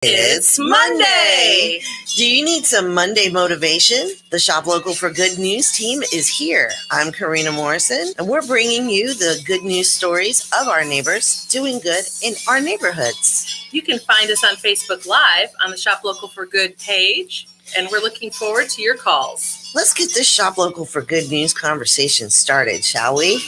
It's Monday! Do you need some Monday motivation? The Shop Local for Good News team is here. I'm Karena Morrison, and we're bringing you the good news stories of our neighbors doing good in our neighborhoods. You can find us on Facebook Live on the Shop Local for Good page, and we're looking forward to your calls. Let's get this Shop Local for Good News conversation started, shall we?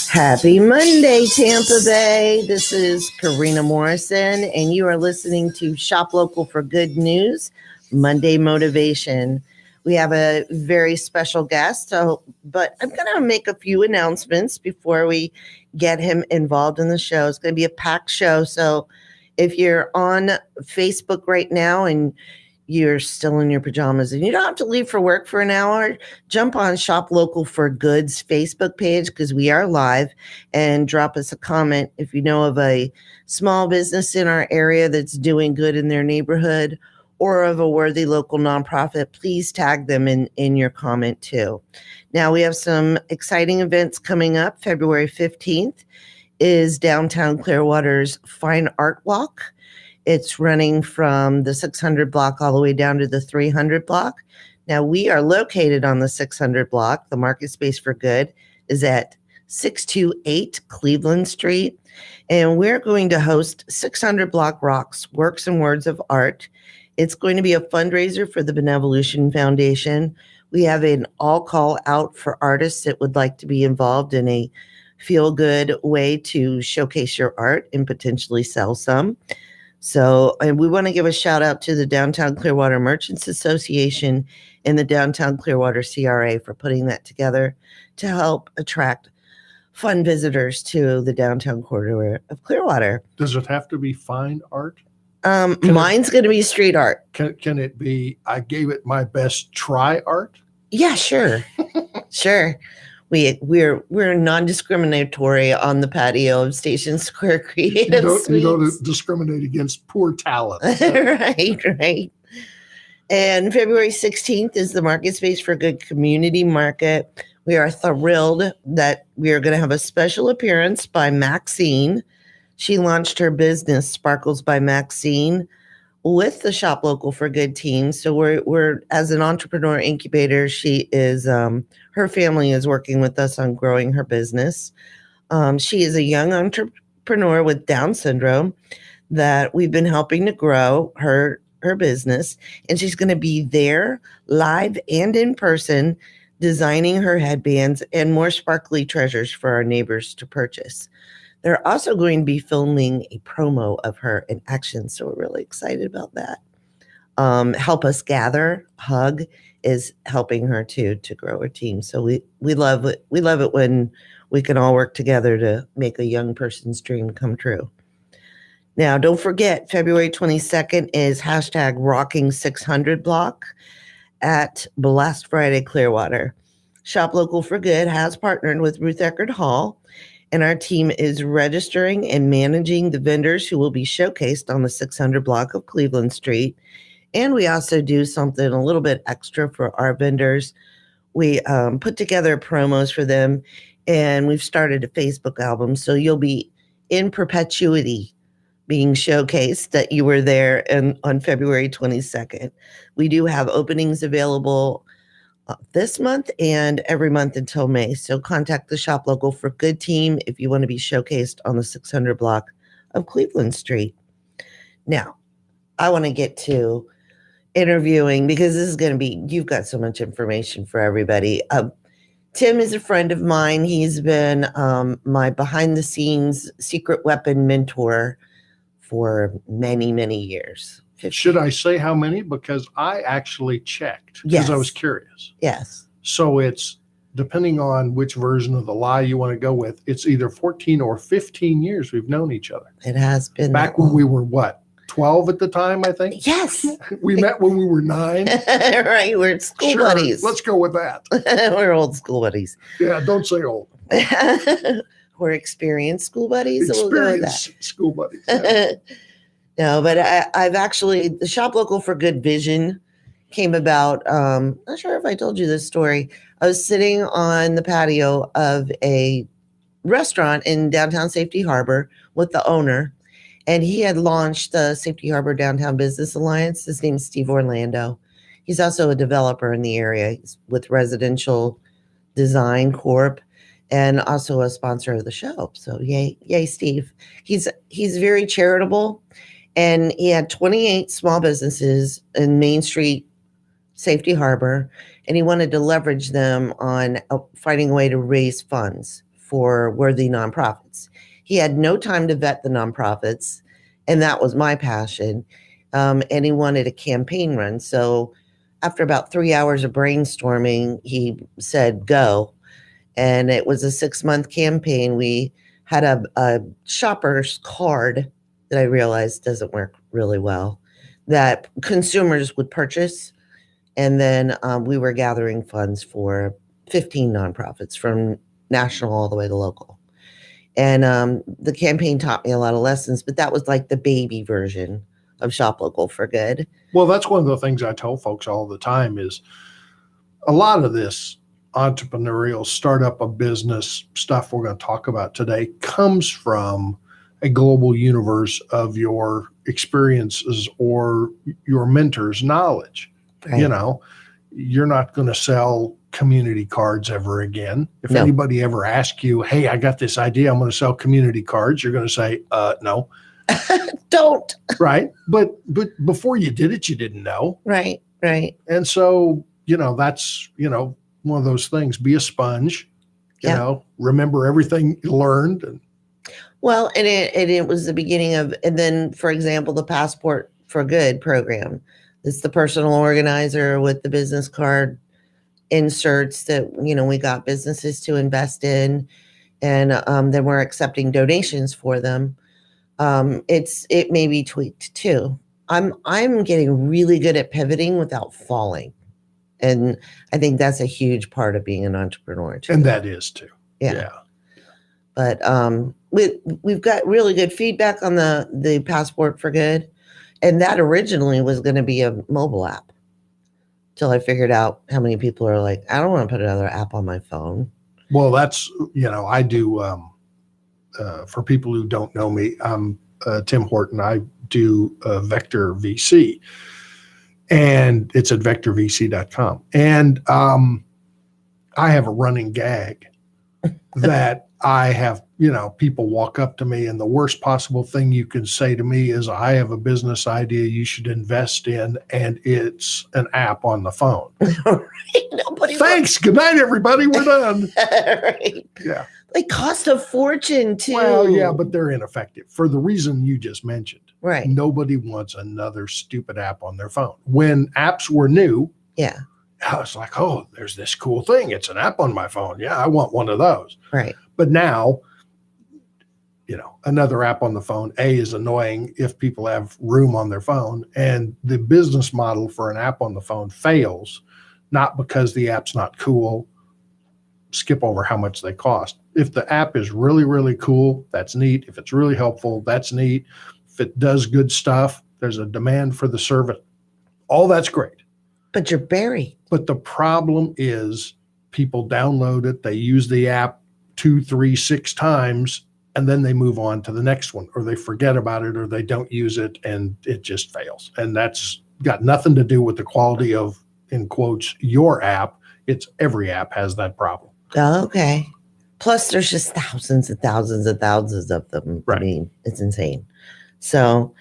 Happy Monday, Tampa Bay. This is Karena Morrison, and you are listening to Shop Local for Good News, Monday Motivation. We have a very special guest, but I'm going to make a few announcements before we get him involved in the show. It's going to be a packed show, so if you're on Facebook right now and you're still in your pajamas and you don't have to leave for work for an hour, jump on Shop Local for Good's Facebook page because we are live, and drop us a comment if you know of a small business in our area that's doing good in their neighborhood or of a worthy local nonprofit. Please tag them in your comment too. Now we have some exciting events coming up. February 15th is Downtown Clearwater's Fine Art Walk. It's running from the 600 block all the way down to the 300 block. Now, we are located on the 600 block. The MarketSpace For Good is at 628 Cleveland Street. And we're going to host 600 Block Rocks, Works and Words of Art. It's going to be a fundraiser for the Benevolution Foundation. We have an all-call out for artists that would like to be involved in a feel-good way to showcase your art and potentially sell some. So, and we want to give a shout out to the Downtown Clearwater Merchants Association and the Downtown Clearwater CRA for putting that together to help attract fun visitors to the downtown corridor of Clearwater. Does it have to be fine art? Mine's going to be street art. Can it be, I gave it my best try art? Yeah, sure. Sure. We're non-discriminatory on the patio of Station Square Creative Suites. You don't discriminate against poor talent. Right. And February 16th is the MarketSpace For Good Community Market. We are thrilled that we are going to have a special appearance by Maxine. She launched her business, Sparkles by Maxine, with the Shop Local for Good team. So we're as an entrepreneur incubator, she is her family is working with us on growing her business. She is a young entrepreneur with Down syndrome that we've been helping to grow her business, and she's going to be there live and in person designing her headbands and more sparkly treasures for our neighbors to purchase. They're also going to be filming a promo of her in action, so we're really excited about that. Help Us Gather, Hug, is helping her to grow her team. So we love it. We love it when we can all work together to make a young person's dream come true. Now, don't forget, February 22nd is hashtag Rocking 600 Block at Blast Friday Clearwater. Shop Local for Good has partnered with Ruth Eckerd Hall, and our team is registering and managing the vendors who will be showcased on the 600 block of Cleveland Street. And we also do something a little bit extra for our vendors. We put together promos for them, and we've started a Facebook album. So you'll be in perpetuity being showcased that you were there on February 22nd. We do have openings available this month and every month until May. So contact the Shop Local for Good team if you want to be showcased on the 600 block of Cleveland Street. Now, I want to get to interviewing because this is going to be, you've got so much information for everybody. Tim is a friend of mine. He's been my behind the scenes secret weapon mentor for many, many years. 50. Should I say how many? Because I actually checked because I was curious. Yes. So it's depending on which version of the lie you want to go with. It's either 14 or 15 years we've known each other. It has been. Back when we were what? 12 at the time, I think. Yes. We met when we were 9. Right. We're school buddies. Let's go with that. We're old school buddies. Yeah. Don't say old. We're experienced school buddies. So we'll go with that. School buddies. Yeah. No, but I've actually, the Shop Local for Good vision came about. Not sure if I told you this story. I was sitting on the patio of a restaurant in downtown Safety Harbor with the owner, And he had launched the Safety Harbor Downtown Business Alliance. His name's Steve Orlando. He's also a developer in the area. He's with Residential Design Corp and also a sponsor of the show. So yay, Steve. He's very charitable, and he had 28 small businesses in Main Street, Safety Harbor, and he wanted to leverage them on finding a way to raise funds for worthy nonprofits. He had no time to vet the nonprofits, and that was my passion. And he wanted a campaign run. So after about 3 hours of brainstorming, he said, go. And it was a 6-month campaign. We had a shopper's card that I realized doesn't work really well, that consumers would purchase. And then we were gathering funds for 15 nonprofits from national all the way to local. And the campaign taught me a lot of lessons, but that was like the baby version of Shop Local for Good. Well, that's one of the things I tell folks all the time is a lot of this entrepreneurial startup a business stuff we're going to talk about today comes from a global universe of your experiences or your mentor's knowledge. Right. You know, you're not going to sell community cards ever again. If anybody ever asks you, hey, I got this idea, I'm going to sell community cards, you're going to say, no. Don't. Right. But before you did it, you didn't know. Right. And so, that's, one of those things, be a sponge, remember everything you learned. Well, and it was the beginning of, and then, for example, the Passport for Good program. It's the personal organizer with the business card inserts that, we got businesses to invest in, and then we're accepting donations for them. It may be tweaked too. I'm getting really good at pivoting without falling. And I think that's a huge part of being an entrepreneur too. And that is too. Yeah. But we've got really good feedback on the Passport for Good. And that originally was going to be a mobile app till I figured out how many people are like, I don't want to put another app on my phone. Well, that's, I do, for people who don't know me, I'm Tim Horton. I do Vector VC. And it's at vectorvc.com. And I have a running gag that I have, people walk up to me, and the worst possible thing you can say to me is, I have a business idea you should invest in, and it's an app on the phone. Nobody Thanks. Good night, everybody. We're done. Right. Yeah. They cost a fortune too. Well, yeah, but they're ineffective for the reason you just mentioned. Right. Nobody wants another stupid app on their phone. When apps were new, I was like, oh, there's this cool thing. It's an app on my phone. Yeah, I want one of those. Right. But now, another app on the phone, is annoying if people have room on their phone. And the business model for an app on the phone fails, not because the app's not cool. Skip over how much they cost. If the app is really, really cool, that's neat. If it's really helpful, that's neat. If it does good stuff, there's a demand for the service. All that's great. But you're buried. But the problem is people download it, they use the app 2, 3, 6 times, and then they move on to the next one, or they forget about it, or they don't use it, and it just fails. And that's got nothing to do with the quality of, in quotes, your app. It's every app has that problem. Okay. Plus, there's just thousands and thousands and thousands of them. Right. I mean, it's insane. So,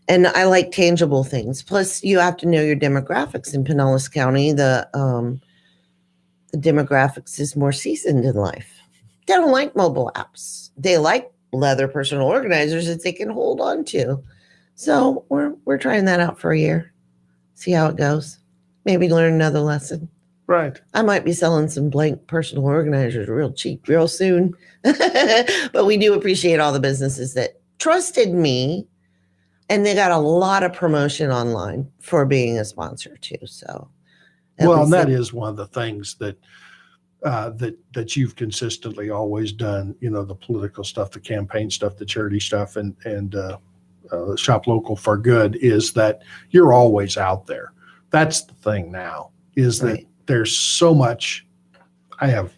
and I like tangible things. Plus, you have to know your demographics. In Pinellas County, the demographics is more seasoned in life. They don't like mobile apps. They like leather personal organizers that they can hold on to. So we're trying that out for a year. See how it goes. Maybe learn another lesson. Right. I might be selling some blank personal organizers real cheap real soon. But we do appreciate all the businesses that trusted me, and they got a lot of promotion online for being a sponsor too. So, well, and that is one of the things that that you've consistently always done. The political stuff, the campaign stuff, the charity stuff, and Shop Local for Good is that you're always out there. That's the thing now, is that there's so much. I have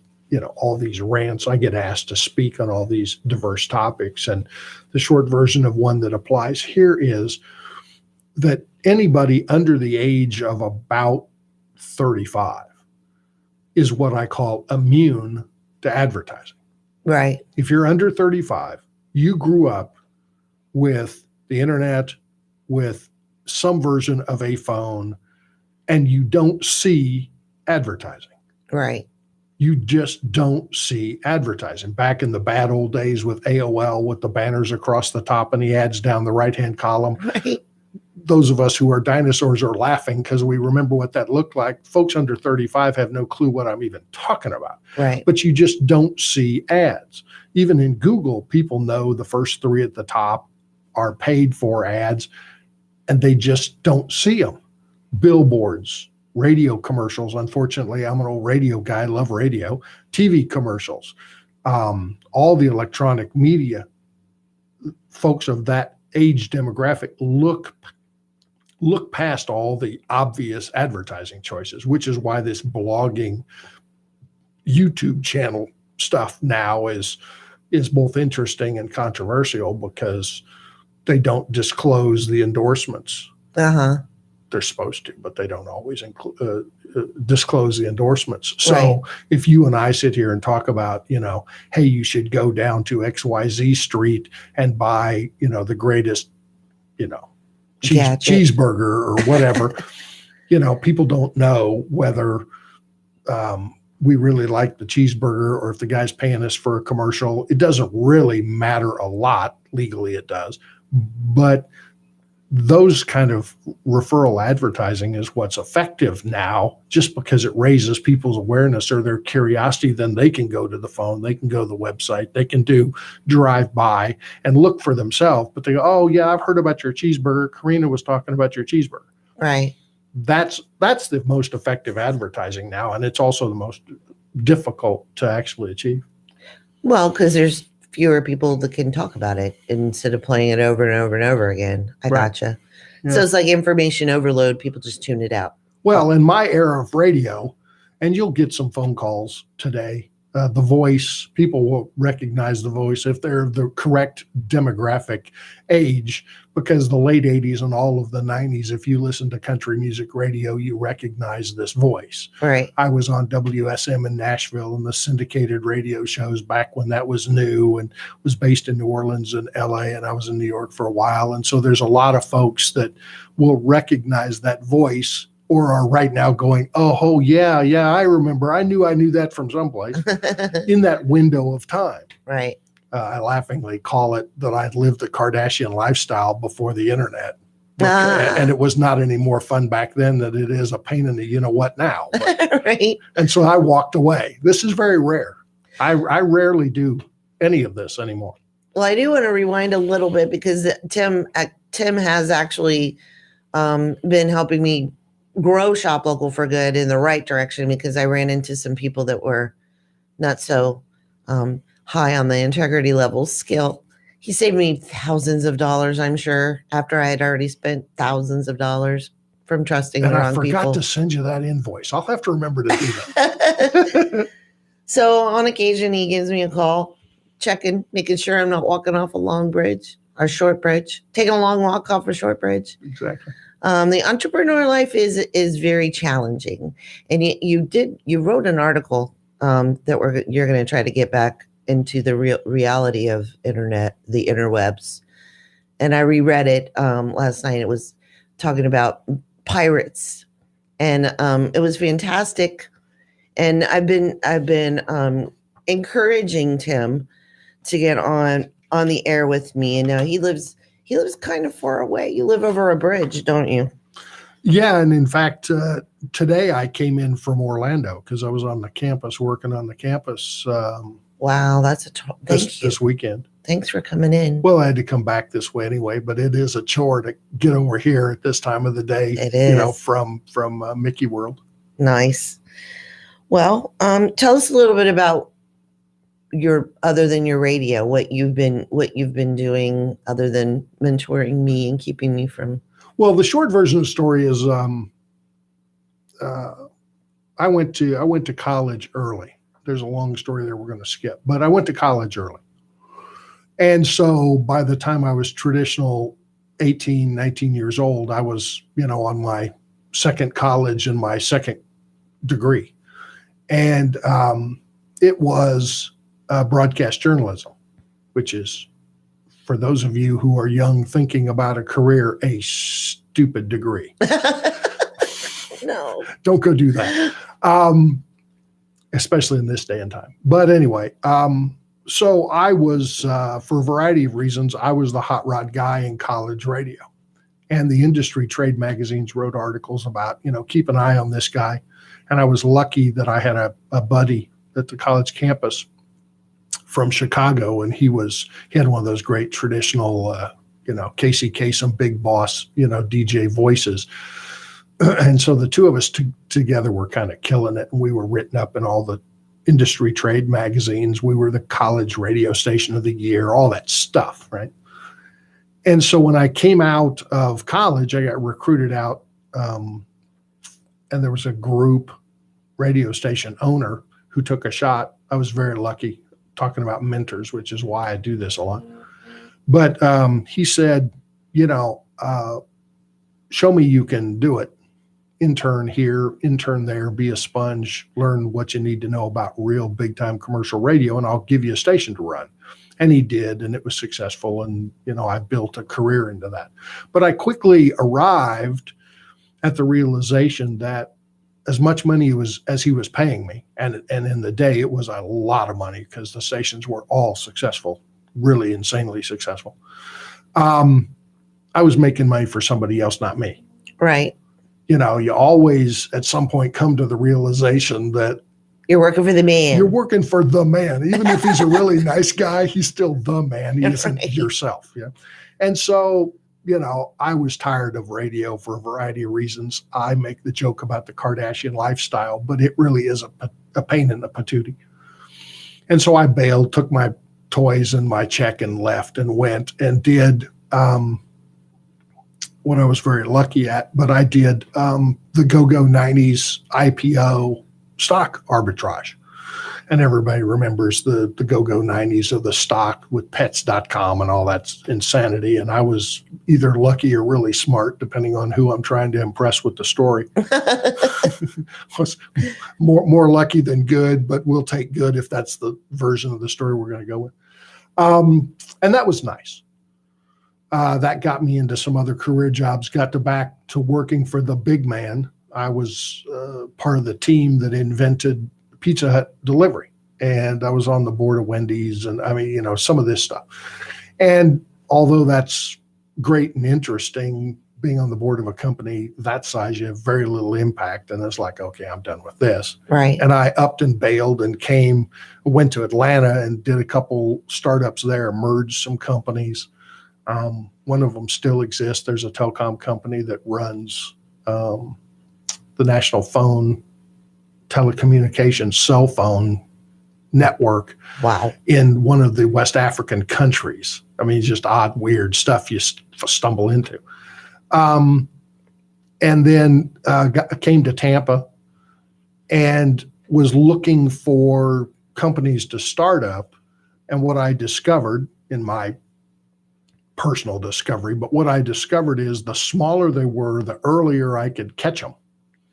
all these rants. I get asked to speak on all these diverse topics. And the short version of one that applies here is that anybody under the age of about 35 is what I call immune to advertising. Right. If you're under 35, you grew up with the internet, with some version of a phone, and you don't see advertising. Right. You just don't see advertising. Back in the bad old days with AOL, with the banners across the top and the ads down the right-hand column, Right. those of us who are dinosaurs are laughing because we remember what that looked like. Folks under 35 have no clue what I'm even talking about. Right. But you just don't see ads. Even in Google, people know the first three at the top are paid for ads, and they just don't see them. Billboards, radio commercials. Unfortunately, I'm an old radio guy, love radio, TV commercials, all the electronic media. Folks of that age demographic look past all the obvious advertising choices, which is why this blogging YouTube channel stuff now is both interesting and controversial, because they don't disclose the endorsements. Uh-huh. They're supposed to, but they don't always disclose the endorsements. So Right. if you and I sit here and talk about, hey, you should go down to XYZ Street and buy, the greatest, cheeseburger or whatever, people don't know whether we really like the cheeseburger or if the guy's paying us for a commercial. It doesn't really matter a lot. Legally it does. But those kind of referral advertising is what's effective now. Just because it raises people's awareness or their curiosity, then they can go to the phone, they can go to the website, they can do drive by and look for themselves. But they go, oh yeah, I've heard about your cheeseburger. Karena was talking about your cheeseburger. Right. That's the most effective advertising now. And it's also the most difficult to actually achieve. Well, because there's fewer people that can talk about it instead of playing it over and over and over again. I Right. gotcha. Yeah. So it's like information overload. People just tune it out. Well, in my era of radio, and you'll get some phone calls today, the voice, people will recognize the voice if they're the correct demographic age, because the late 80s and all of the 90s, if you listen to country music radio, you recognize this voice. Right. I was on WSM in Nashville and the syndicated radio shows back when that was new, and was based in New Orleans and LA, and I was in New York for a while. And so there's a lot of folks that will recognize that voice, or are right now going, oh yeah, I remember. I knew that from someplace in that window of time. Right. I laughingly call it that I'd lived the Kardashian lifestyle before the internet. And it was not any more fun back then than it is a pain in the you-know-what now. But, Right. and so I walked away. This is very rare. I rarely do any of this anymore. Well, I do want to rewind a little bit, because Tim has actually been helping me grow Shop Local for Good in the right direction, because I ran into some people that were not so high on the integrity level scale. He saved me thousands of dollars, I'm sure, after I had already spent thousands of dollars from trusting the And I wrong forgot people. to send you that invoice. I'll have to remember to do that. So on occasion, he gives me a call, checking, making sure I'm not walking off a long bridge or short bridge, taking a long walk off a short bridge. Exactly. The entrepreneur life is very challenging, and you wrote an article that you're going to try to get back into the reality of the interwebs, and I reread it last night. It was talking about pirates, and it was fantastic. And I've been encouraging Tim to get on the air with me, and now he lives kind of far away. You live over a bridge, don't you? Yeah, and in fact, today I came in from Orlando because I was on the campus, working on the campus Wow, that's this weekend. Thanks for coming in. Well, I had to come back this way anyway, but it is a chore to get over here at this time of the day. It is. From Mickey World. Nice. Well, tell us a little bit about other than your radio, what you've been doing other than mentoring me and keeping me from. Well, the short version of the story is I went to college early. There's a long story there we're going to skip. But I went to college early. And so by the time I was traditional 18, 19 years old, I was, on my second college and my second degree. And it was broadcast journalism, which is, for those of you who are young thinking about a career, a stupid degree. No. Don't go do that, especially in this day and time. But anyway, so I was, for a variety of reasons, I was the hot rod guy in college radio. And the industry trade magazines wrote articles about, keep an eye on this guy. And I was lucky that I had a buddy at the college campus from Chicago, and he had one of those great traditional, Casey Kasem, Big Boss, DJ voices. And so the two of us together were kind of killing it. And we were written up in all the industry trade magazines. We were the college radio station of the year, all that stuff, right? And so when I came out of college, I got recruited out, and there was a group radio station owner who took a shot. I was very lucky, talking about mentors, which is why I do this a lot. But he said, show me you can do it. Intern here, intern there, be a sponge, learn what you need to know about real big time commercial radio, and I'll give you a station to run. And he did, and it was successful. And, I built a career into that. But I quickly arrived at the realization that as much money as he was paying me, and in the day, it was a lot of money because the stations were all successful, really insanely successful. I was making money for somebody else, not me. Right. You always at some point come to the realization that you're working for the man. You're working for the man. Even if he's a really nice guy, he's still the man. He isn't yourself. Yeah. And so, I was tired of radio for a variety of reasons. I make the joke about the Kardashian lifestyle, but it really is a pain in the patootie. And so I bailed, took my toys and my check and left and went and did what I was very lucky at, but I did the go-go 90s IPO stock arbitrage. And everybody remembers the go-go 90s of the stock with pets.com and all that insanity. And I was either lucky or really smart, depending on who I'm trying to impress with the story. Was more lucky than good, but we'll take good if that's the version of the story we're going to go with. And that was nice. That got me into some other career jobs, got back to working for the big man. I was part of the team that invented Pizza Hut delivery. And I was on the board of Wendy's and some of this stuff. And although that's great and interesting, being on the board of a company that size, you have very little impact. And it's like, okay, I'm done with this. Right. And I upped and bailed and went to Atlanta and did a couple startups there, merged some companies. One of them still exists. There's a telecom company that runs the national phone telecommunications cell phone network. Wow. In one of the West African countries. I mean, just odd, weird stuff you stumble into. And then came to Tampa and was looking for companies to start up. And what I discovered in my personal discovery, but what I discovered is the smaller they were, the earlier I could catch them.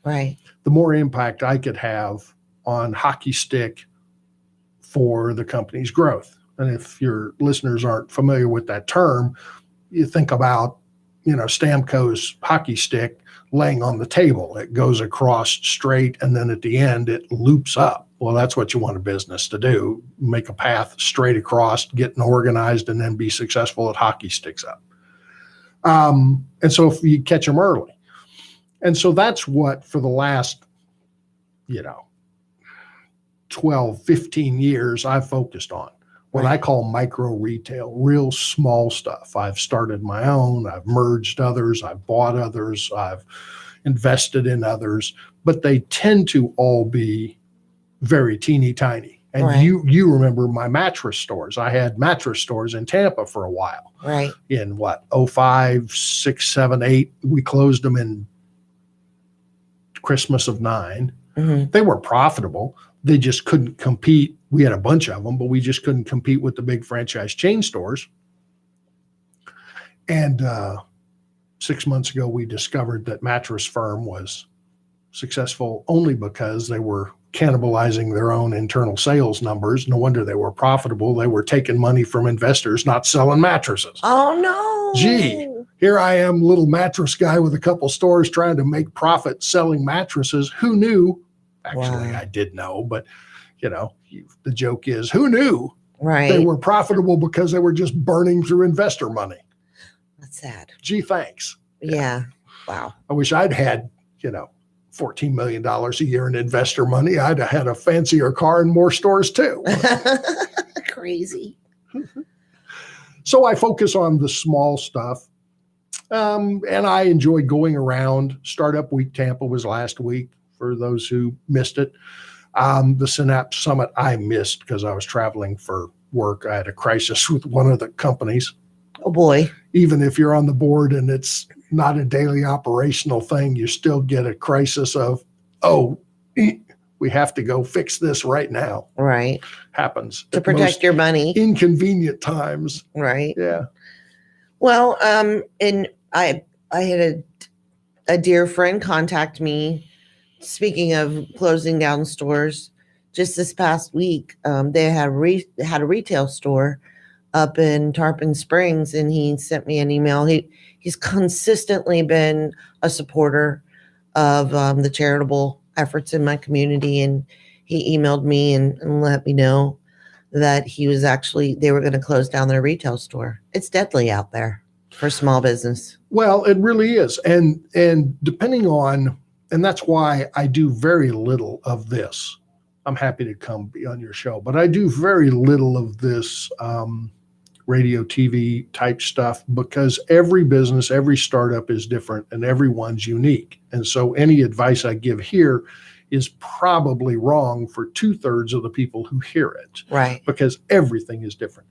Right. The more impact I could have on hockey stick for the company's growth. And if your listeners aren't familiar with that term, you think about, Stamco's hockey stick laying on the table. It goes across straight, and then at the end, it loops up. Well, that's what you want a business to do. Make a path straight across, getting organized, and then be successful at hockey sticks up. And so if you catch them early. And so that's what for the last, 12, 15 years I've focused on. What I call micro retail, real small stuff. I've started my own, I've merged others, I've bought others, I've invested in others, but they tend to all be very teeny tiny. And right. you remember my mattress stores. I had mattress stores in Tampa for a while. Right. In 05, 6, 7, 8. We closed them in Christmas of 9. Mm-hmm. They were profitable, they just couldn't compete. We had a bunch of them, but we just couldn't compete with the big franchise chain stores. And 6 months ago, we discovered that Mattress Firm was successful only because they were cannibalizing their own internal sales numbers. No wonder they were profitable. They were taking money from investors, not selling mattresses. Oh, no. Gee, here I am, little mattress guy with a couple stores trying to make profit selling mattresses. Who knew? Actually, Wow. I did know, but the joke is, who knew Right. they were profitable because they were just burning through investor money? That's sad. Gee, thanks. Yeah. Wow. I wish I'd had, $14 million a year in investor money. I'd have had a fancier car and more stores too. Crazy. So I focus on the small stuff. And I enjoy going around. Startup Week Tampa was last week for those who missed it. The Synapse Summit I missed because I was traveling for work. I had a crisis with one of the companies. Oh, boy. Even if you're on the board and it's not a daily operational thing, you still get a crisis of, we have to go fix this right now. Right. Happens. To at protect most your money. inconvenient times. Right. Yeah. Well, and I had a dear friend contact me. Speaking of closing down stores, just this past week, they had a retail store up in Tarpon Springs, and he sent me an email. He's consistently been a supporter of the charitable efforts in my community, and he emailed me and let me know that they were going to close down their retail store. It's deadly out there for small business. Well, it really is. And depending on, and that's why I do very little of this. I'm happy to come be on your show, but I do very little of this radio, TV type stuff because every business, every startup is different and everyone's unique. And so any advice I give here is probably wrong for 2/3 of the people who hear it. Right. Because everything is different.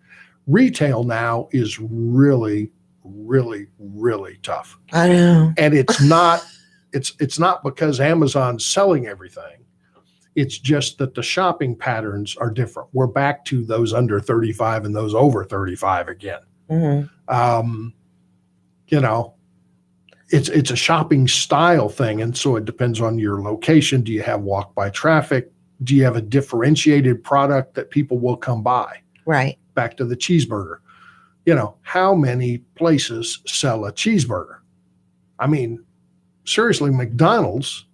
Retail now is really, really, really tough. I know. And it's not because Amazon's selling everything. It's just that the shopping patterns are different. We're back to those under 35 and those over 35 again. Mm-hmm. It's a shopping style thing. And so it depends on your location. Do you have walk-by traffic? Do you have a differentiated product that people will come by? Right. Back to the cheeseburger. How many places sell a cheeseburger? I mean, seriously, McDonald's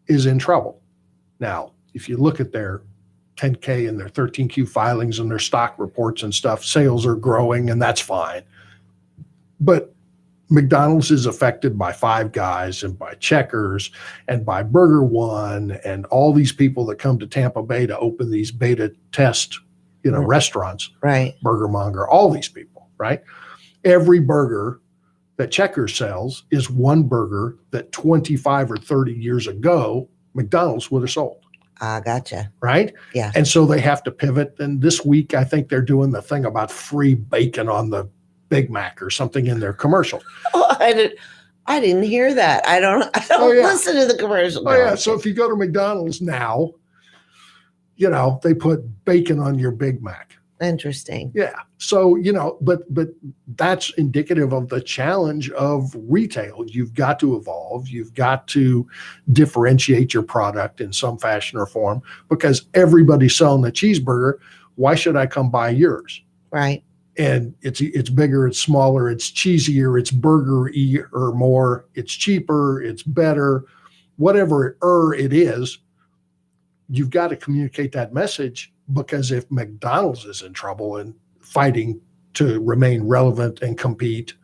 is in trouble. Now, if you look at their 10K and their 13Q filings and their stock reports and stuff, sales are growing and that's fine. But McDonald's is affected by Five Guys and by Checkers and by Burger One and all these people that come to Tampa Bay to open these beta test, restaurants. Right. Burger Monger, all these people, right? Every burger that Checkers sells is one burger that 25 or 30 years ago, McDonald's would have sold. Gotcha. Right? Yeah. And so they have to pivot. And this week, I think they're doing the thing about free bacon on the Big Mac or something in their commercial. Oh, I didn't hear that. I don't listen to the commercial. Oh, yeah. So if you go to McDonald's now, they put bacon on your Big Mac. Interesting. Yeah. So, but that's indicative of the challenge of retail. You've got to evolve. You've got to differentiate your product in some fashion or form because everybody's selling a cheeseburger. Why should I come buy yours? Right. And it's bigger, it's smaller, it's cheesier, it's burger-y or more, it's cheaper, it's better, whatever it is. You've got to communicate that message. Because if McDonald's is in trouble and fighting to remain relevant and compete,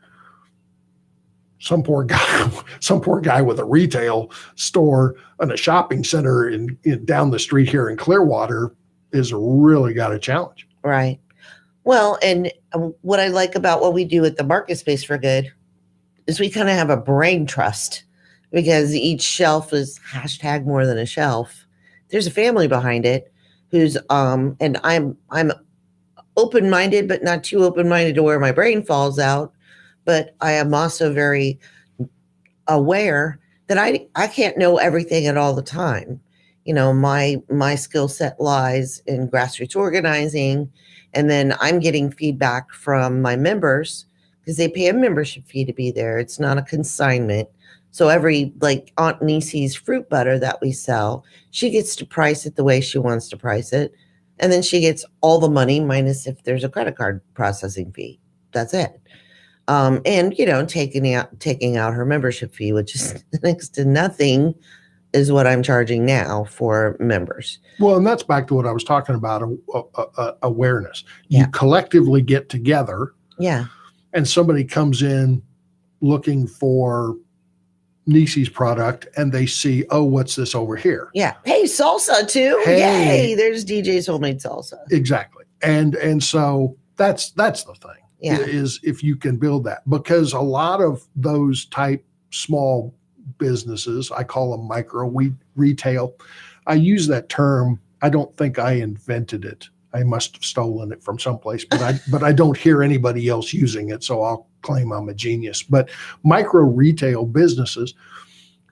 some poor guy with a retail store and a shopping center in down the street here in Clearwater is really got a challenge. Right. Well, and what I like about what we do at the MarketSpace For Good is we kind of have a brain trust because each shelf is hashtag more than a shelf. There's a family behind it. Who's and I'm open-minded, but not too open-minded to where my brain falls out. But I am also very aware that I can't know everything at all the time. my skill set lies in grassroots organizing, and then I'm getting feedback from my members because they pay a membership fee to be there. It's not a consignment. So every, like Aunt Nisi's fruit butter that we sell, she gets to price it the way she wants to price it. And then she gets all the money minus if there's a credit card processing fee. That's it. And, taking out her membership fee, which is next to nothing, is what I'm charging now for members. Well, and that's back to what I was talking about, awareness. Yeah. You collectively get together. Yeah. And somebody comes in looking for Nisi's product and they see, oh, what's this over here? Yeah. Hey, salsa too. Hey. Yay. There's DJ's homemade salsa. Exactly. And so that's the thing. Yeah. Is if you can build that, because a lot of those type small businesses, I call them micro retail. I use that term. I don't think I invented it. I must have stolen it from someplace, but I don't hear anybody else using it, so I'll claim I'm a genius. But micro retail businesses,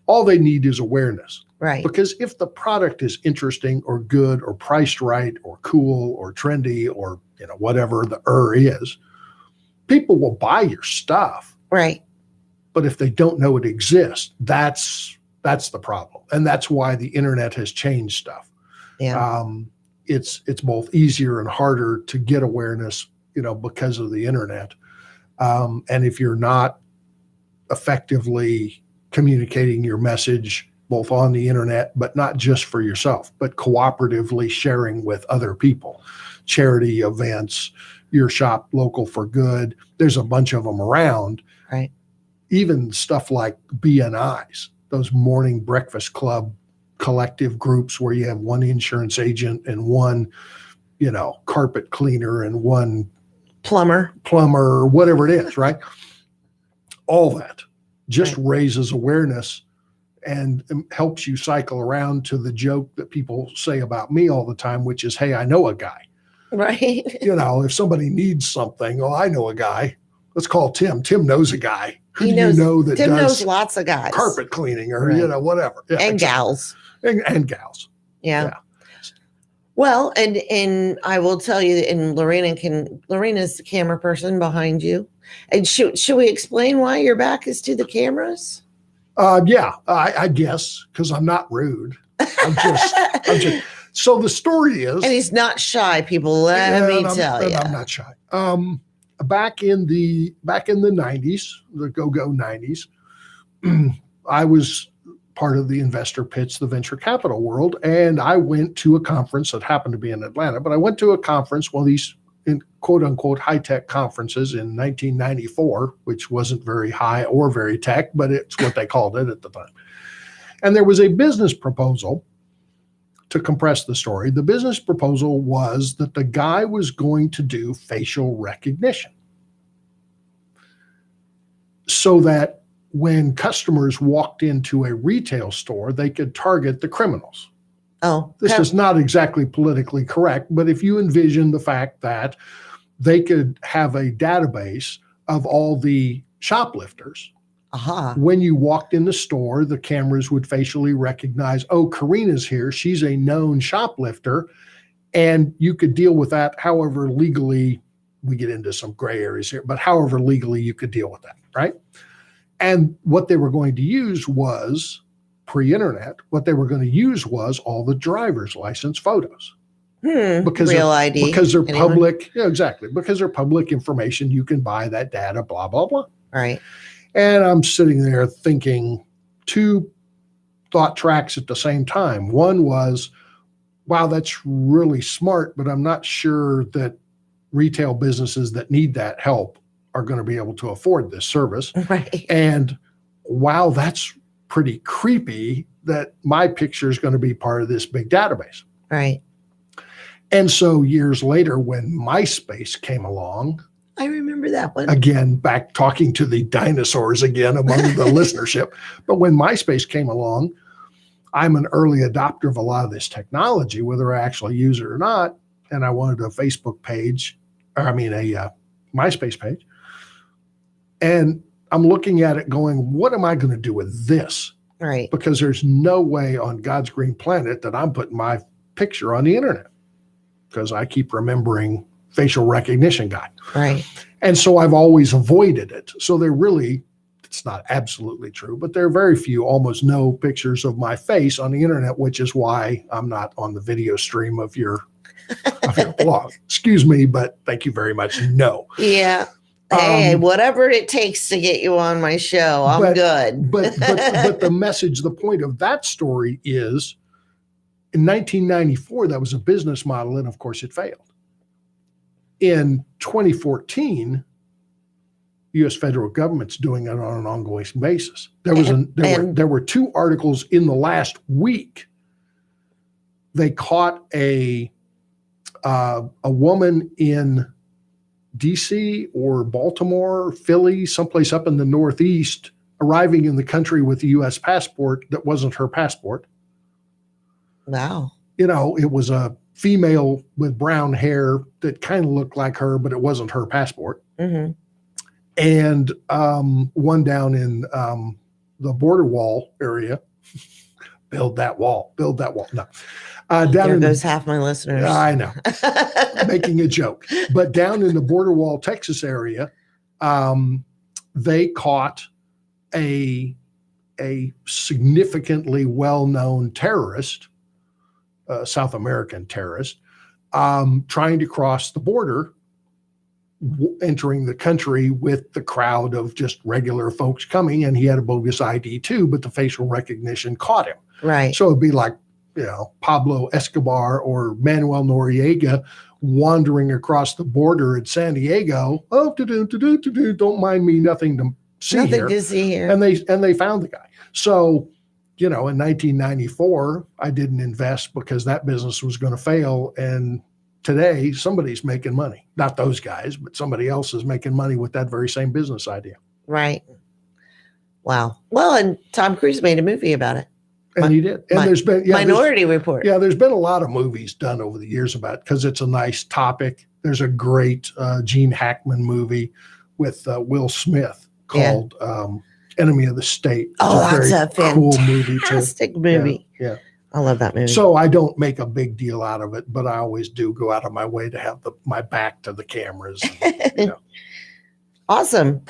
all they need is awareness. Right. Because if the product is interesting or good or priced right or cool or trendy or whatever the is, people will buy your stuff. Right. But if they don't know it exists, that's the problem. And that's why the internet has changed stuff. Yeah. It's both easier and harder to get awareness, because of the internet. And if you're not effectively communicating your message both on the internet, but not just for yourself, but cooperatively sharing with other people, charity events, your shop local for good, there's a bunch of them around. Right. Even stuff like BNIs, those morning breakfast club collective groups where you have one insurance agent and one, carpet cleaner and one plumber, or whatever it is, right? All that just raises awareness and helps you cycle around to the joke that people say about me all the time, which is, hey, I know a guy. Right. If somebody needs something, I know a guy. Let's call Tim. Tim knows a guy. Who knows, do you know that Tim does knows lots of guys. Carpet cleaning or, whatever. Yeah, and exactly. gals. And gals. Yeah. Well, and I will tell you, and Lorena's the camera person behind you. And should we explain why your back is to the cameras? Yeah, I guess, because I'm not rude. I'm just. So the story is, and he's not shy, people. Let me tell you, I'm not shy. Back in the 90s, the go-go 90s, I was part of the investor pitch, the venture capital world, and I went to a conference that happened to be in Atlanta. But I went to a conference, one of these in quote unquote high-tech conferences in 1994, which wasn't very high or very tech, but it's what they called it at the time. And there was a business proposal. To compress the story, the business proposal was that the guy was going to do facial recognition so that when customers walked into a retail store, they could target the criminals. Oh, this is not exactly politically correct, but if you envision the fact that they could have a database of all the shoplifters. When you walked in the store, the cameras would facially recognize, oh, Karena's here. She's a known shoplifter. And you could deal with that however legally, we get into some gray areas here, but however legally you could deal with that, right? And what they were going to use was, pre-internet, what they were going to use was all the driver's license photos. Because real ID. Because they're public. Yeah, exactly. Because they're public information. You can buy that data, blah, blah, blah. Right. And I'm sitting there thinking two thought tracks at the same time. One was, wow, that's really smart, but I'm not sure that retail businesses that need that help are going to be able to afford this service. Right. And wow, that's pretty creepy that my picture is going to be part of this big database. Right. And so years later, when MySpace came along, I remember that one. Again, back talking to the dinosaurs again among the listenership. But when MySpace came along, I'm an early adopter of a lot of this technology, whether I actually use it or not. And I wanted a Facebook page, a MySpace page. And I'm looking at it going, what am I going to do with this? Right. Because there's no way on God's green planet that I'm putting my picture on the internet, because I keep remembering facial recognition guy. Right. And so I've always avoided it. So it's not absolutely true, but there are very few, almost no pictures of my face on the internet, which is why I'm not on the video stream of your blog. Excuse me, but thank you very much. No. Yeah. Hey, whatever it takes to get you on my show, I'm good. but the message, the point of that story is, in 1994, that was a business model, and of course it failed. In 2014, the U.S. federal government's doing it on an ongoing basis. There were 2 articles in the last week. They caught a woman in DC or Baltimore, Philly, someplace up in the Northeast, arriving in the country with a U.S. passport that wasn't her passport. Wow. It was a female with brown hair that kind of looked like her, but it wasn't her passport. Mm-hmm. And one down in the border wall area. Build that wall. No. There goes half my listeners. I know. Making a joke. But down in the border wall, Texas area, they caught a significantly well-known terrorist, South American terrorist, trying to cross the border, entering the country with the crowd of just regular folks coming, and he had a bogus ID too, but the facial recognition caught him. Right. So it'd be like, Pablo Escobar or Manuel Noriega wandering across the border at San Diego. Oh, don't mind me, nothing to see here. And they found the guy. So, in 1994, I didn't invest because that business was going to fail. And today, somebody's making money. Not those guys, but somebody else is making money with that very same business idea. Right. Wow. Well, and Tom Cruise made a movie about it. And he did. And there's been Minority Report. Yeah, there's been a lot of movies done over the years about it because it's a nice topic. There's a great Gene Hackman movie with Will Smith called Enemy of the State. It's a very cool movie too. Fantastic movie. Yeah. I love that movie. So I don't make a big deal out of it, but I always do go out of my way to have my back to the cameras. Awesome.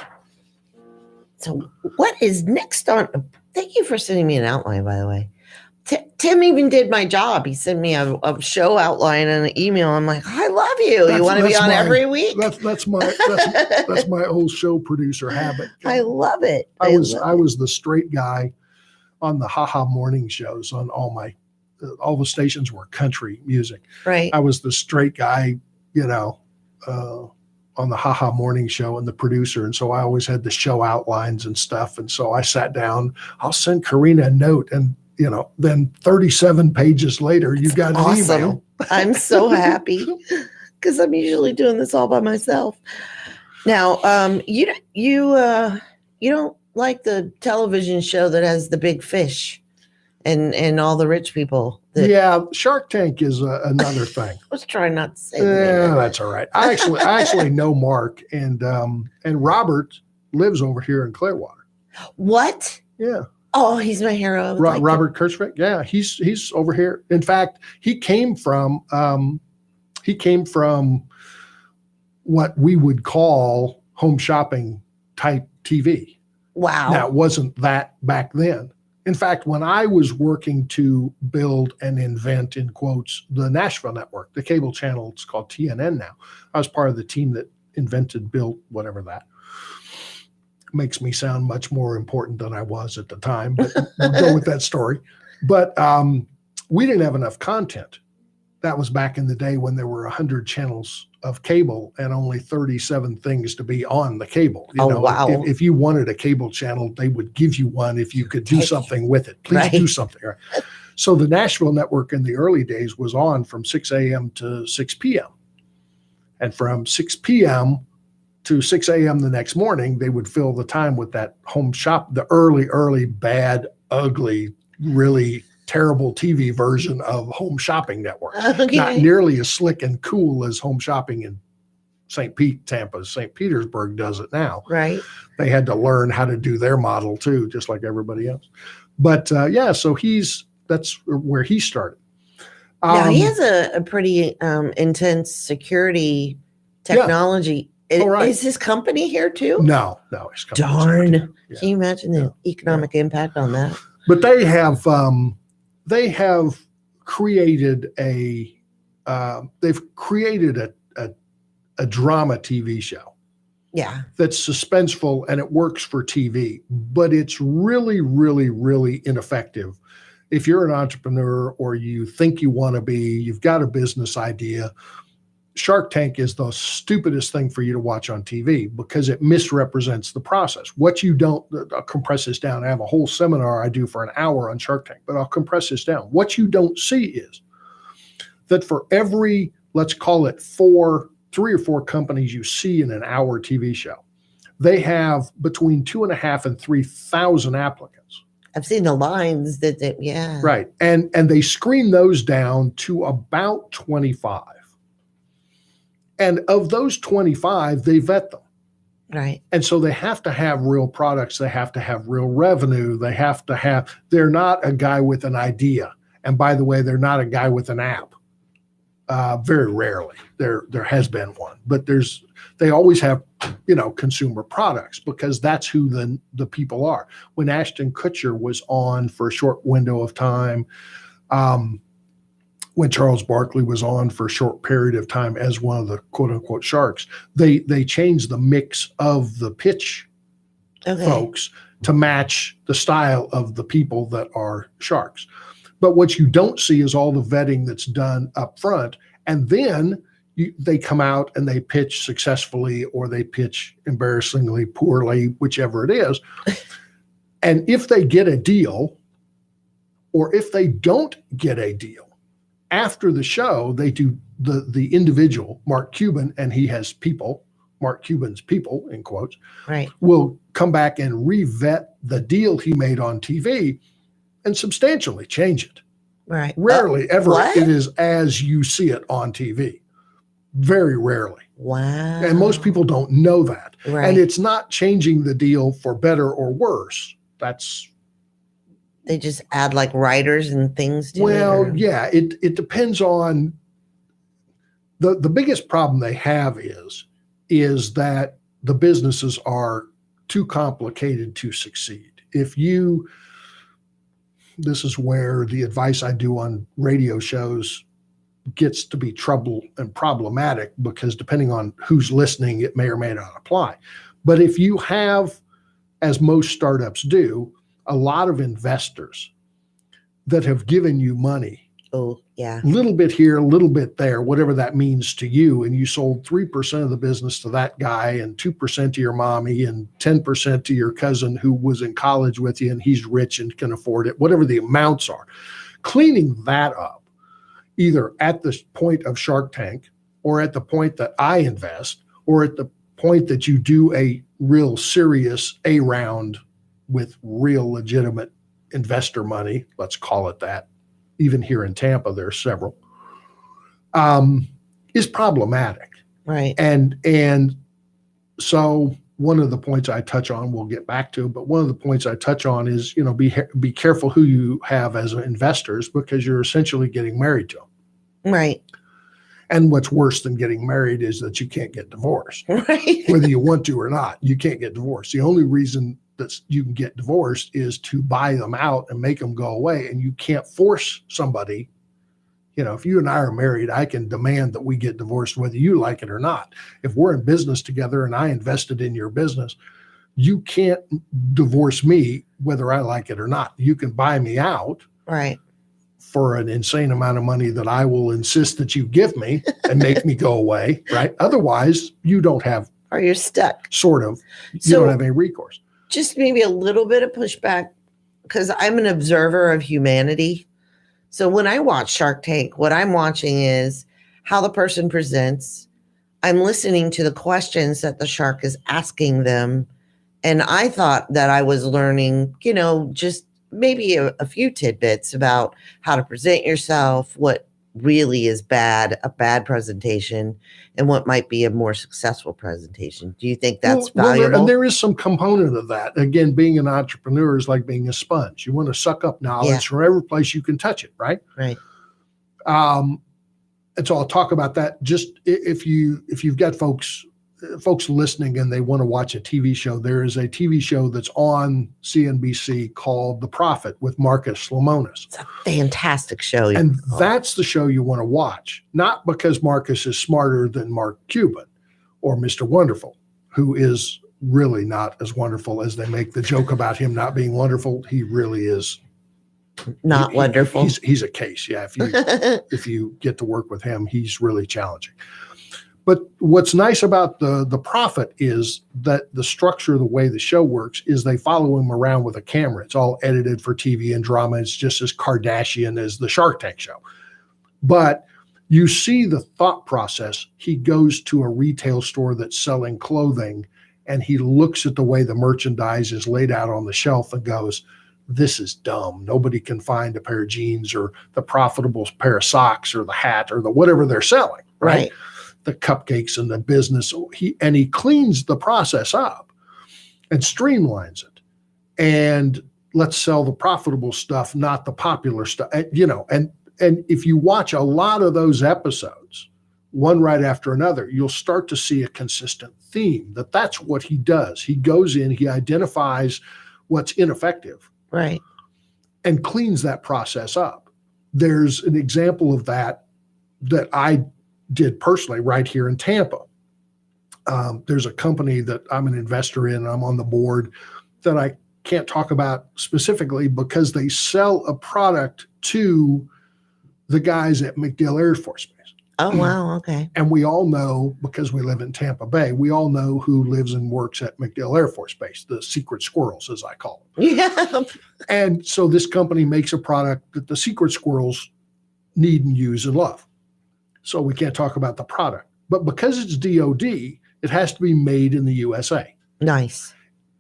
So what is next on? Thank you for sending me an outline, by the way. Tim even did my job. He sent me a show outline and an email. I'm like, I love you. You want to be on every week? That's my old show producer habit. I love it. I was the straight guy on the haha morning shows on all the stations were country music. Right. I was the straight guy, on the haha morning show and the producer. And so I always had the show outlines and stuff. And so I sat down, I'll send Karena a note. And, then 37 pages later, you got an email. I'm so happy because I'm usually doing this all by myself. Now, you don't like the television show that has the big fish and all the rich people. Shark Tank is another thing. I was trying not to say that. That's all right. I actually know Mark and Robert lives over here in Clearwater. What? Yeah. Oh, he's my hero. Robert Kirchbeck. Yeah, he's over here. In fact, he came from what we would call home shopping type TV. Wow. Now, it wasn't that back then. In fact, when I was working to build and invent, in quotes, the Nashville network, the cable channel, it's called TNN now. I was part of the team that invented, built, whatever that. Makes me sound much more important than I was at the time, but we'll go with that story. But we didn't have enough content. That was back in the day when there were 100 channels of cable and only 37 things to be on the cable. Wow. If you wanted a cable channel, they would give you one if you could do something with it. Please do something. Right? So the Nashville network in the early days was on from 6 a.m. to 6 p.m. And from 6 p.m. to 6 a.m. the next morning, they would fill the time with that home shop, the early, bad, ugly, really terrible TV version of Home Shopping Network. Okay. Not nearly as slick and cool as Home Shopping in Tampa, St. Petersburg does it now. Right. They had to learn how to do their model too, just like everybody else. But so that's where he started. Now he has a pretty intense security technology. Right. Is his company here too? No, his company's Darn. here too. Yeah. Can you imagine the economic impact on that? But they have created a drama TV show. Yeah. That's suspenseful and it works for TV, but it's really, really, really ineffective. If you're an entrepreneur or you think you want to be, you've got a business idea, Shark Tank is the stupidest thing for you to watch on TV because it misrepresents the process. What you don't, I'll compress this down. I have a whole seminar I do for an hour on Shark Tank, but I'll compress this down. What you don't see is that for every, let's call it 3 or 4 companies you see in an hour TV show, they have between 2,500 and 3,000 applicants. I've seen the lines yeah. Right. And they screen those down to about 25. And of those 25, they vet them. Right. And so they have to have real products. They have to have real revenue. They're not a guy with an idea. And by the way, they're not a guy with an app. Very rarely. There has been one, but they always have, consumer products because that's who the people are. When Ashton Kutcher was on for a short window of time, when Charles Barkley was on for a short period of time as one of the quote unquote sharks, they changed the mix of the pitch folks to match the style of the people that are sharks. But what you don't see is all the vetting that's done up front. And then they come out and they pitch successfully or they pitch embarrassingly poorly, whichever it is. And if they get a deal or if they don't get a deal, after the show, they do the individual, Mark Cuban, and he has people, Mark Cuban's people, in quotes, right, will come back and re-vet the deal he made on TV and substantially change it. Right. Rarely ever what? It is as you see it on TV. Very rarely. Wow. And most people don't know that. Right. And it's not changing the deal for better or worse. They just add like writers and things to it. Well, yeah, it depends on the biggest problem they have is that the businesses are too complicated to succeed. This is where the advice I do on radio shows gets to be trouble and problematic because depending on who's listening, it may or may not apply. But if you have, as most startups do, a lot of investors that have given you money. Oh, yeah. A little bit here, a little bit there, whatever that means to you. And you sold 3% of the business to that guy and 2% to your mommy and 10% to your cousin who was in college with you and he's rich and can afford it, whatever the amounts are. Cleaning that up, either at the point of Shark Tank or at the point that I invest or at the point that you do a real serious A round with real legitimate investor money, let's call it that. Even here in Tampa, there are several, is problematic. Right. And so one of the points I touch on, we'll get back to, but one of the points I touch on is, be careful who you have as investors because you're essentially getting married to them. Right. And what's worse than getting married is that you can't get divorced. Right. Whether you want to or not, you can't get divorced. The only reason that you can get divorced is to buy them out and make them go away. And you can't force somebody. If you and I are married, I can demand that we get divorced whether you like it or not. If we're in business together and I invested in your business, you can't divorce me whether I like it or not. You can buy me out. Right. For an insane amount of money that I will insist that you give me and make me go away. Right. Otherwise, you don't have. Or you're stuck. Sort of. You don't have any recourse. Just maybe a little bit of pushback because I'm an observer of humanity. So when I watch Shark Tank, what I'm watching is how the person presents. I'm listening to the questions that the shark is asking them. And I thought that I was learning, just maybe a few tidbits about how to present yourself, what really is a bad presentation, and what might be a more successful presentation? Do you think that's valuable? And there is some component of that. Again, being an entrepreneur is like being a sponge. You want to suck up knowledge from every place you can touch it, right? Right. And so I'll talk about that. Just if you've got folks listening and they want to watch a TV show, there is a TV show that's on CNBC called The Prophet with Marcus Lemonis. It's a fantastic show. And that's the show you want to watch, not because Marcus is smarter than Mark Cuban or Mr. Wonderful, who is really not as wonderful as they make the joke about him not being wonderful. He really is not wonderful. He's a case. Yeah. If you get to work with him, he's really challenging. But what's nice about the Prophet is that the structure, the way the show works, is they follow him around with a camera. It's all edited for TV and drama. It's just as Kardashian as the Shark Tank show. But you see the thought process. He goes to a retail store that's selling clothing, and he looks at the way the merchandise is laid out on the shelf and goes, this is dumb. Nobody can find a pair of jeans or the profitable pair of socks or the hat or the whatever they're selling, right? The cupcakes and the business. He cleans the process up and streamlines it. And let's sell the profitable stuff, not the popular stuff. And if you watch a lot of those episodes, one right after another, you'll start to see a consistent theme that's what he does. He goes in, he identifies what's ineffective. Right. And cleans that process up. There's an example of that I did personally right here in Tampa. There's a company that I'm an investor in, I'm on the board, that I can't talk about specifically because they sell a product to the guys at MacDill Air Force Base. Oh, wow. Okay. And we all know, because we live in Tampa Bay, we all know who lives and works at MacDill Air Force Base, the secret squirrels, as I call them. Yeah. And so this company makes a product that the secret squirrels need and use and love. So we can't talk about the product. But because it's DOD, it has to be made in the USA. Nice.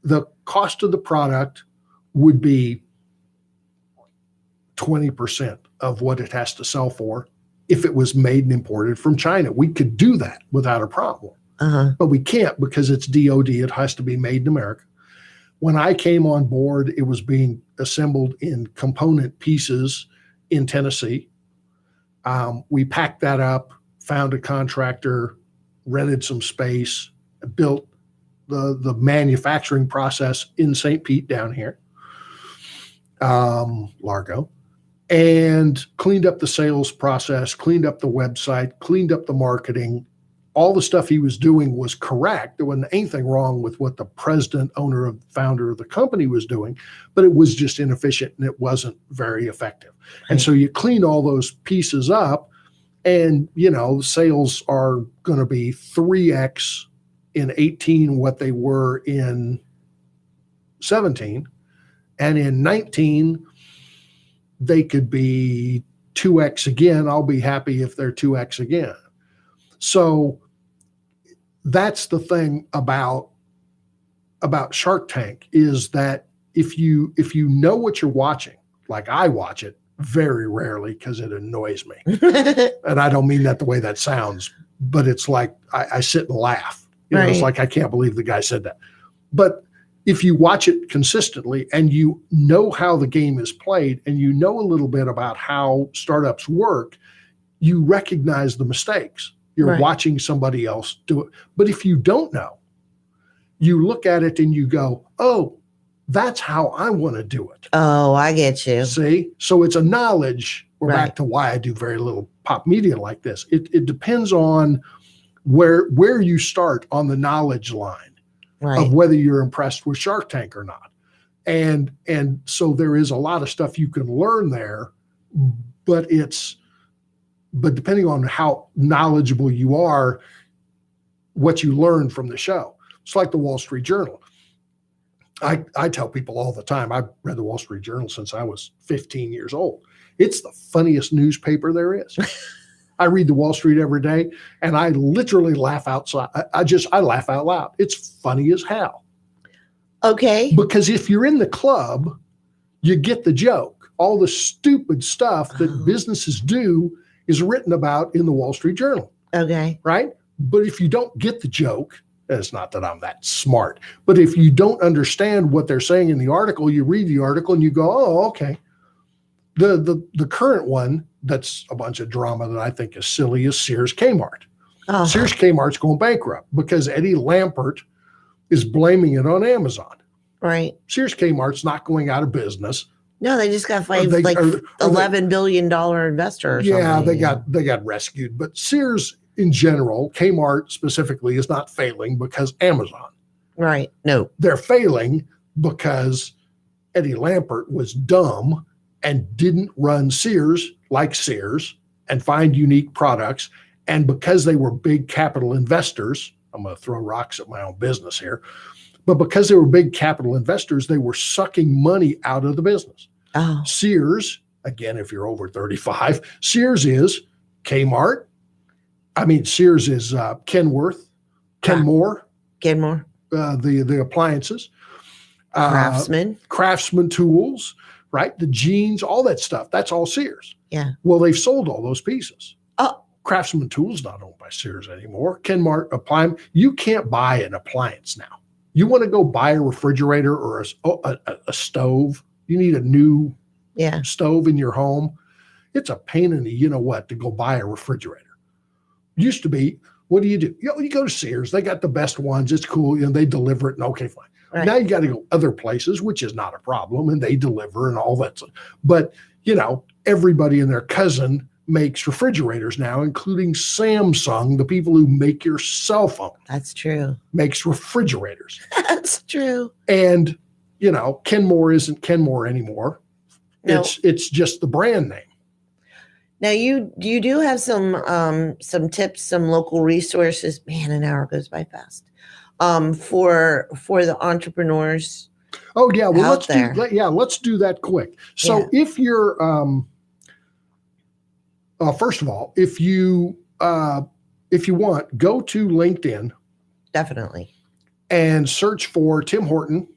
The cost of the product would be 20% of what it has to sell for. If it was made and imported from China, we could do that without a problem. But we can't because it's DOD. It has to be made in America. When I came on board, it was being assembled in component pieces in Tennessee. We packed that up, found a contractor, rented some space, built the manufacturing process in St. Pete down here, Largo. And cleaned up the sales process, cleaned up the website, cleaned up the marketing. All the stuff he was doing was correct. There wasn't anything wrong with what the president, owner, founder of the company was doing, but it was just inefficient and it wasn't very effective. Right. And so you clean all those pieces up and, sales are going to be 3x in 18 what they were in 17. And in 19, they could be 2x again. I'll be happy if they're 2x again. So that's the thing about Shark Tank, is that if you know what you're watching, like I watch it very rarely because it annoys me. And I don't mean that the way that sounds, but it's like I sit and laugh. It's like, I can't believe the guy said that. But if you watch it consistently and you know how the game is played and you know a little bit about how startups work, you recognize the mistakes. You're watching somebody else do it. But if you don't know, you look at it and you go, oh, that's how I want to do it. Oh, I get you. See? So it's a knowledge. We're back to why I do very little pop media like this. It depends on where you start on the knowledge line. Of whether you're impressed with Shark Tank or not. And so there is a lot of stuff you can learn there, but depending on how knowledgeable you are, what you learn from the show. It's like the Wall Street Journal. I tell people all the time, I've read the Wall Street Journal since I was 15 years old. It's the funniest newspaper there is. I read the Wall Street every day, and I literally laugh outside. I laugh out loud. It's funny as hell. Okay. Because if you're in the club, you get the joke. All the stupid stuff that businesses do is written about in the Wall Street Journal. Okay. Right? But if you don't get the joke, it's not that I'm that smart, but if you don't understand what they're saying in the article, you read the article and you go, oh, okay. The current one that's a bunch of drama that I think is silly is Sears Kmart. Oh. Sears Kmart's going bankrupt because Eddie Lampert is blaming it on Amazon. Right. Sears Kmart's not going out of business. No, they just got $11 billion investor or something. Yeah, they got rescued. But Sears in general, Kmart specifically, is not failing because Amazon. Right. No. They're failing because Eddie Lampert was dumb and didn't run Sears like Sears and find unique products. And because they were big capital investors, I'm going to throw rocks at my own business here, but because they were big capital investors, they were sucking money out of the business. Oh. Sears, again, if you're over 35, Sears is Kmart. Sears is Kenworth, Kenmore, the appliances, Craftsman tools, right? The jeans, all that stuff. That's all Sears. Yeah. Well, they've sold all those pieces. Oh. Craftsman tools not owned by Sears anymore. Kenmart appliance. You can't buy an appliance now. You want to go buy a refrigerator or a stove. You need a new stove in your home. It's a pain in the to go buy a refrigerator. Used to be, what do? You go to Sears. They got the best ones. It's cool. They deliver it. And okay, fine. Right. Now you got to go other places, which is not a problem. And they deliver and all that stuff. But, everybody and their cousin makes refrigerators now, including Samsung, the people who make your cell phone. That's true. Makes refrigerators. That's true. And, Kenmore isn't Kenmore anymore. No. It's just the brand name. Now you do have some tips, some local resources. Man, an hour goes by fast. For the entrepreneurs. Oh yeah, well let's do that quick. So if you're first of all, if you want, go to LinkedIn. Definitely. And search for Tim Horton.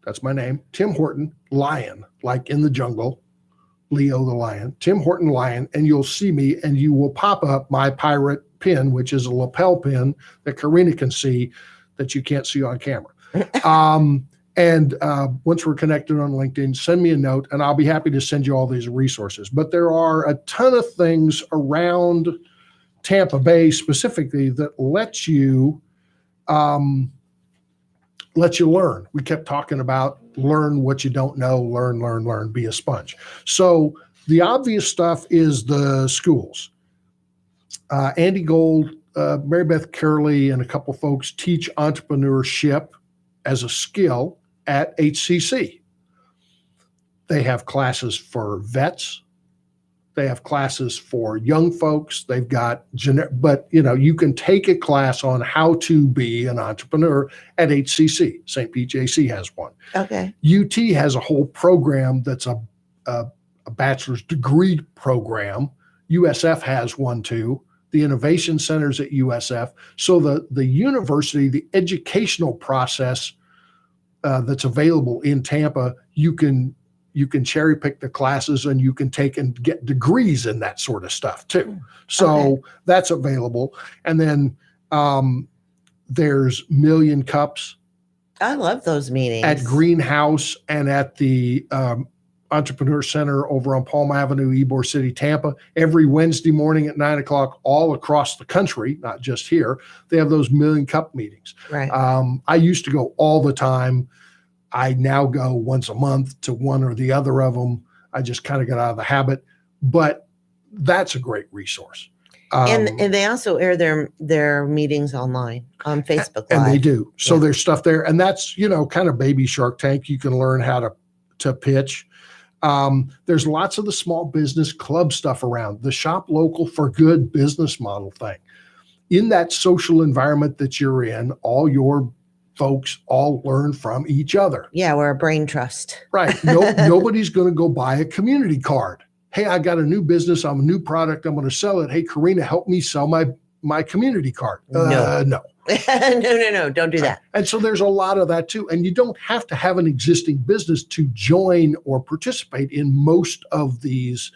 That's my name, Tim Horton Lion, like in the jungle. Leo the lion, Tim Horton Lion, and you'll see me and you will pop up my pirate pin, which is a lapel pin that Karena can see that you can't see on camera. And once we're connected on LinkedIn, send me a note and I'll be happy to send you all these resources. But there are a ton of things around Tampa Bay specifically that let you learn. We kept talking about learn what you don't know, learn, be a sponge. So the obvious stuff is the schools. Andy Gold, Mary Beth Curley, and a couple folks teach entrepreneurship as a skill at HCC. They have classes for vets. They have classes for young folks. They've got, but you can take a class on how to be an entrepreneur at HCC. St. Pete JC has one. Okay. UT has a whole program that's a bachelor's degree program. USF has one too. The innovation centers at USF. So the university, the educational process that's available in Tampa, you can cherry pick the classes and you can take and get degrees in that sort of stuff too. So that's available. And then there's Million Cups. I love those meetings. At Greenhouse and at the Entrepreneur Center over on Palm Avenue, Ybor City, Tampa. Every Wednesday morning at 9:00 all across the country, not just here, they have those Million Cup meetings. Right. I used to go all the time. I now go once a month to one or the other of them. I just kind of got out of the habit, but that's a great resource. And they also air their meetings online on Facebook Live. And they do. So there's stuff there. And that's, kind of baby Shark Tank. You can learn how to pitch. There's lots of the small business club stuff around. The Shop Local for Good business model thing. In that social environment that you're in, all your folks all learn from each other. Yeah, we're a brain trust. Right. Nobody's going to go buy a community card. Hey, I got a new business. I'm a new product. I'm going to sell it. Hey, Karena, help me sell my community card. No. No. Don't do that. And so there's a lot of that too. And you don't have to have an existing business to join or participate in most of these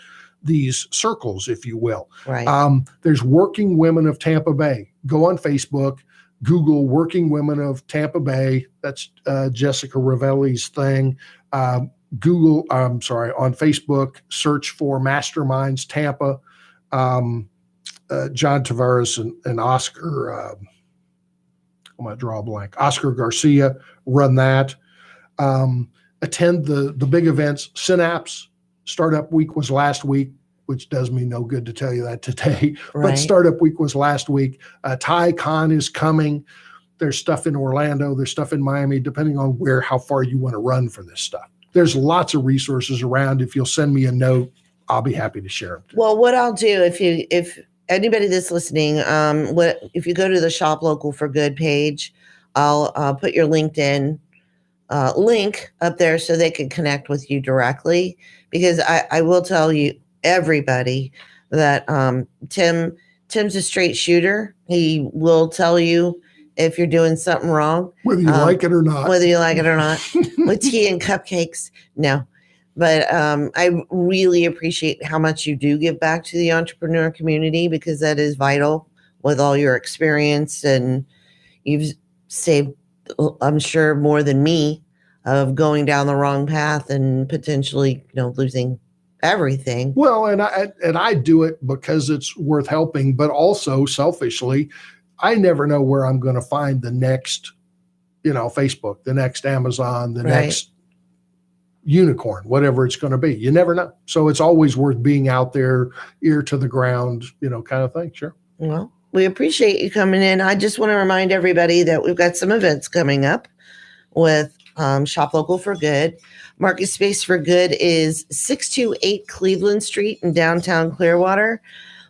these circles, if you will. Right. There's Working Women of Tampa Bay. Go on Facebook, Google Working Women of Tampa Bay. That's Jessica Ravelli's thing. On Facebook, search for Masterminds Tampa. John Tavares and Oscar, I'm going to draw a blank. Oscar Garcia run that. Attend the big events. Synapse Startup Week was last week, which does me no good to tell you that today. Right. But Startup Week was last week. TiCon is coming. There's stuff in Orlando. There's stuff in Miami, depending on how far you want to run for this stuff. There's lots of resources around. If you'll send me a note, I'll be happy to share them. Well, what I'll do if anybody that's listening, if you go to the Shop Local for Good page, I'll put your LinkedIn link up there so they can connect with you directly. Because I will tell you, everybody, that Tim's a straight shooter. He will tell you if you're doing something wrong, whether you like it or not. With tea and cupcakes. No. But I really appreciate how much you do give back to the entrepreneur community, because that is vital with all your experience. And you've saved, I'm sure, more than me of going down the wrong path and potentially, losing everything. Well, and I do it because it's worth helping, but also selfishly, I never know where I'm going to find the next, Facebook, the next Amazon, the next unicorn, whatever it's going to be. You never know. So it's always worth being out there, ear to the ground, kind of thing. Sure. Well, we appreciate you coming in. I just want to remind everybody that we've got some events coming up with Shop Local for Good. MarketSpace for Good is 628 Cleveland Street in downtown Clearwater.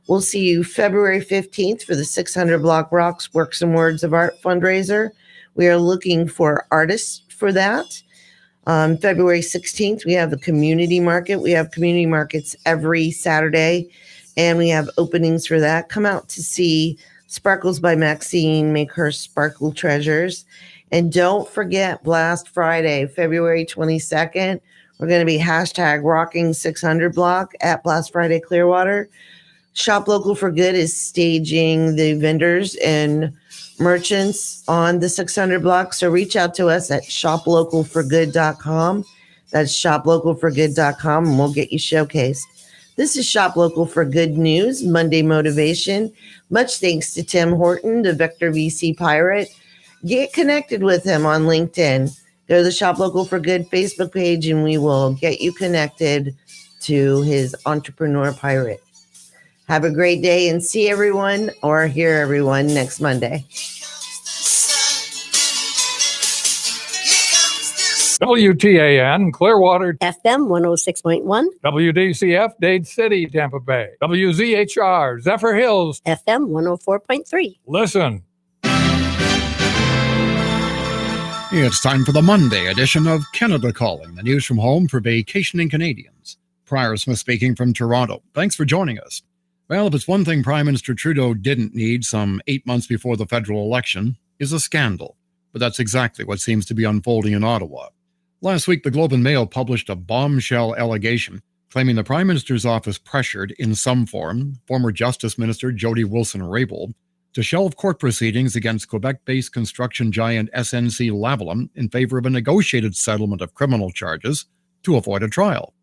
We'll see you February 15th for the 600 Block Rocks Works and Words of Art fundraiser. We are looking for artists for that. February 16th, we have the community market. We have community markets every Saturday, and we have openings for that. Come out to see Sparkles by Maxine make her sparkle treasures. And don't forget Blast Friday, February 22nd. We're going to be #rocking 600 block at Blast Friday Clearwater. Shop Local for Good is staging the vendors and merchants on the 600 block. So reach out to us at shoplocalforgood.com. That's shoplocalforgood.com, and we'll get you showcased. This is Shop Local for Good News, Monday Motivation. Much thanks to Tim Horton, the Vector VC Pirate. Get connected with him on LinkedIn. Go to the Shop Local for Good Facebook page, and we will get you connected to his Entrepreneur Pirate. Have a great day, and see everyone or hear everyone next Monday. WTAN, Clearwater, FM 106.1, WDCF, Dade City, Tampa Bay, WZHR, Zephyr Hills, FM 104.3. Listen. It's time for the Monday edition of Canada Calling, the news from home for vacationing Canadians. Prior Smith speaking from Toronto. Thanks for joining us. Well, if it's one thing Prime Minister Trudeau didn't need some 8 months before the federal election, is a scandal. But that's exactly what seems to be unfolding in Ottawa. Last week, the Globe and Mail published a bombshell allegation claiming the Prime Minister's office pressured, in some form, former Justice Minister Jody Wilson-Raybould to shelve court proceedings against Quebec-based construction giant SNC-Lavalin in favor of a negotiated settlement of criminal charges to avoid a trial.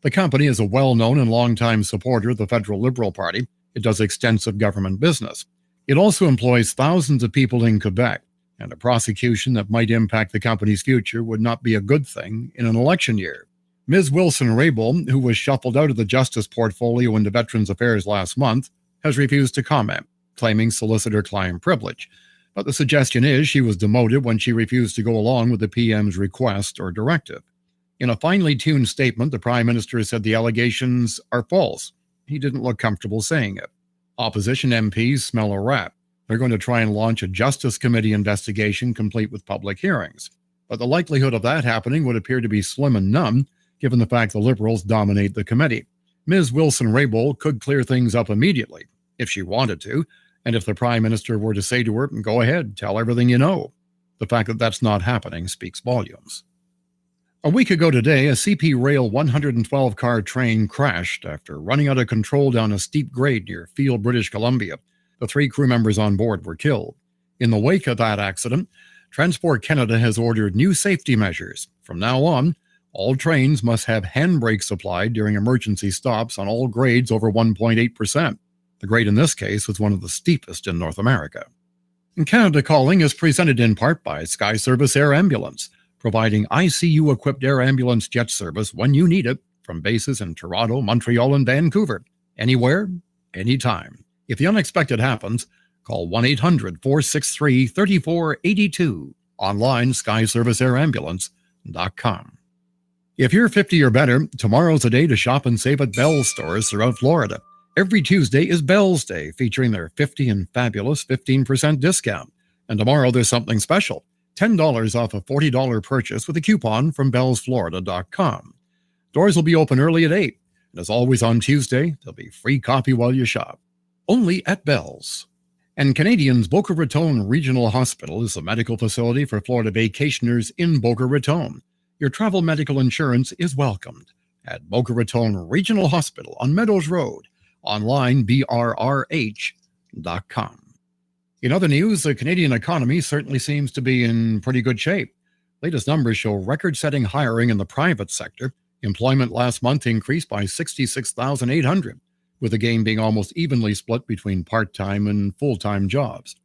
The company is a well-known and long-time supporter of the federal Liberal Party. It does extensive government business. It also employs thousands of people in Quebec, and a prosecution that might impact the company's future would not be a good thing in an election year. Ms. Wilson-Raybould, who was shuffled out of the Justice portfolio into Veterans Affairs last month, has refused to comment, claiming solicitor-client privilege. But the suggestion is she was demoted when she refused to go along with the PM's request or directive. In a finely tuned statement, the Prime Minister said the allegations are false. He didn't look comfortable saying it. Opposition MPs smell a rat. They're going to try and launch a Justice Committee investigation complete with public hearings. But the likelihood of that happening would appear to be slim and none, given the fact the Liberals dominate the committee. Ms. Wilson-Raybould could clear things up immediately, if she wanted to, and if the Prime Minister were to say to her, go ahead, tell everything you know. The fact that that's not happening speaks volumes. A week ago today, a CP Rail 112-car train crashed after running out of control down a steep grade near Field, British Columbia. The 3 crew members on board were killed. In the wake of that accident, Transport Canada has ordered new safety measures. From now on, all trains must have handbrakes applied during emergency stops on all grades over 1.8%. The grade in this case was one of the steepest in North America. And Canada Calling is presented in part by Sky Service Air Ambulance, providing ICU-equipped air ambulance jet service when you need it from bases in Toronto, Montreal, and Vancouver. Anywhere, anytime. If the unexpected happens, call 1-800-463-3482. Online, skyserviceairambulance.com. If you're 50 or better, tomorrow's a day to shop and save at Bell's stores throughout Florida. Every Tuesday is Bell's Day, featuring their 50 and fabulous 15% discount. And tomorrow there's something special. $10 off a $40 purchase with a coupon from bellsflorida.com. Doors will be open early at 8. And as always on Tuesday, there'll be free coffee while you shop. Only at Bell's. And Canadians' Boca Raton Regional Hospital is a medical facility for Florida vacationers in Boca Raton. Your travel medical insurance is welcomed at Boca Raton Regional Hospital on Meadows Road. Online, brrh.com. In other news, the Canadian economy certainly seems to be in pretty good shape. Latest numbers show record-setting hiring in the private sector. Employment last month increased by 66,800, with the gain being almost evenly split between part-time and full-time jobs.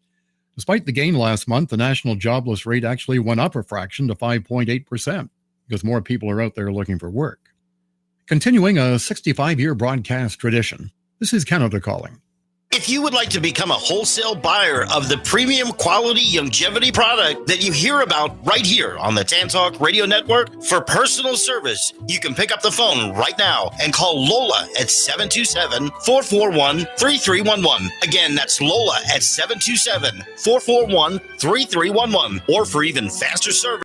Despite the gain last month, the national jobless rate actually went up a fraction to 5.8%, because more people are out there looking for work. Continuing a 65-year broadcast tradition, this is Canada Calling. If you would like to become a wholesale buyer of the premium quality longevity product that you hear about right here on the Tan Talk Radio Network, for personal service, you can pick up the phone right now and call Lola at 727-441-3311. Again, that's Lola at 727-441-3311. Or for even faster service,